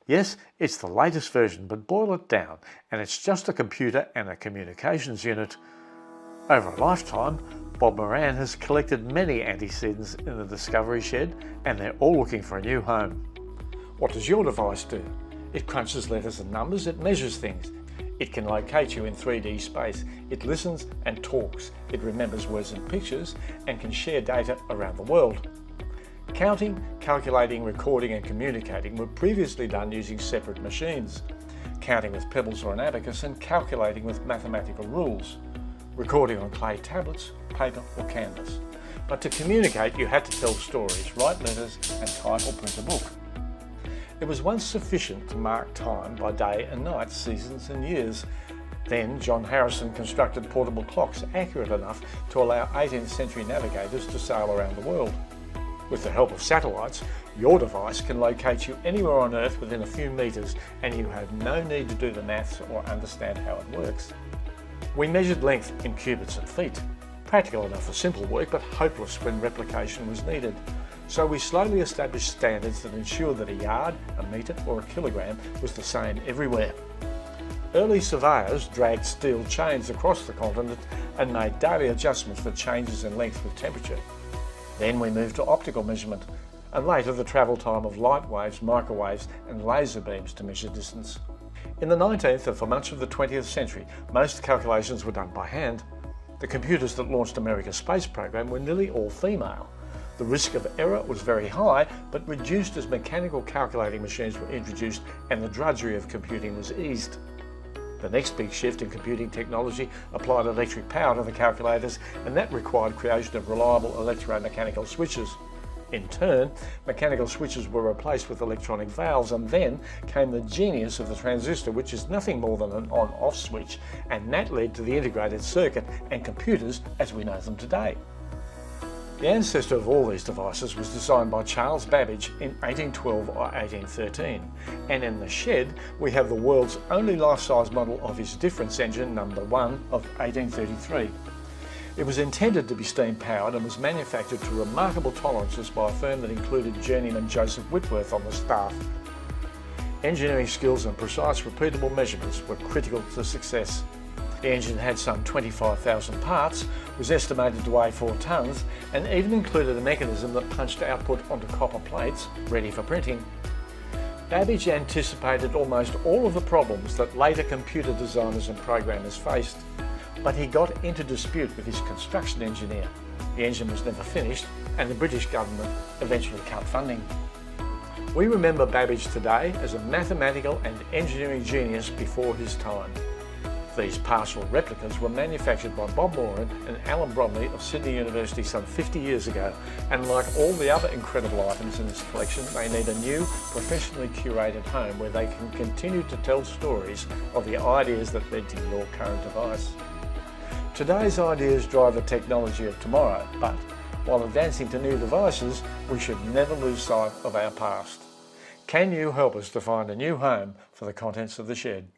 Yes, it's the latest version, but boil it down, and it's just a computer and a communications unit. Over a lifetime, Bob Moran has collected many antecedents in the Discovery Shed, and they're all looking for a new home. What does your device do? It crunches letters and numbers, it measures things. It can locate you in 3D space. It listens and talks. It remembers words and pictures and can share data around the world. Counting, calculating, recording and communicating were previously done using separate machines. Counting with pebbles or an abacus and calculating with mathematical rules. Recording on clay tablets, paper or canvas. But to communicate you had to tell stories, write letters and type or print a book. It was once sufficient to mark time by day and night, seasons and years. Then John Harrison constructed portable clocks accurate enough to allow 18th century navigators to sail around the world. With the help of satellites, your device can locate you anywhere on Earth within a few metres, and you have no need to do the maths or understand how it works. We measured length in cubits and feet. Practical enough for simple work, but hopeless when replication was needed. So we slowly established standards that ensured that a yard, a metre or a kilogram was the same everywhere. Early surveyors dragged steel chains across the continent and made daily adjustments for changes in length with temperature. Then we moved to optical measurement, and later the travel time of light waves, microwaves and laser beams to measure distance. In the 19th and for much of the 20th century, most calculations were done by hand. The computers that launched America's space program were nearly all female. The risk of error was very high, but reduced as mechanical calculating machines were introduced and the drudgery of computing was eased. The next big shift in computing technology applied electric power to the calculators, and that required creation of reliable electromechanical switches. In turn, mechanical switches were replaced with electronic valves, and then came the genius of the transistor, which is nothing more than an on-off switch, and that led to the integrated circuit and computers as we know them today. The ancestor of all these devices was designed by Charles Babbage in 1812 or 1813, and in the shed we have the world's only life-size model of his difference engine No. 1 of 1833. It was intended to be steam-powered and was manufactured to remarkable tolerances by a firm that included journeyman Joseph Whitworth on the staff. Engineering skills and precise repeatable measurements were critical to success. The engine had some 25,000 parts, was estimated to weigh 4 tonnes, and even included a mechanism that punched output onto copper plates, ready for printing. Babbage anticipated almost all of the problems that later computer designers and programmers faced, but he got into dispute with his construction engineer. The engine was never finished, and the British government eventually cut funding. We remember Babbage today as a mathematical and engineering genius before his time. These partial replicas were manufactured by Bob Moran and Alan Bromley of Sydney University some 50 years ago, and like all the other incredible items in this collection, they need a new, professionally curated home where they can continue to tell stories of the ideas that led to your current device. Today's ideas drive the technology of tomorrow, but while advancing to new devices, we should never lose sight of our past. Can you help us to find a new home for the contents of the shed?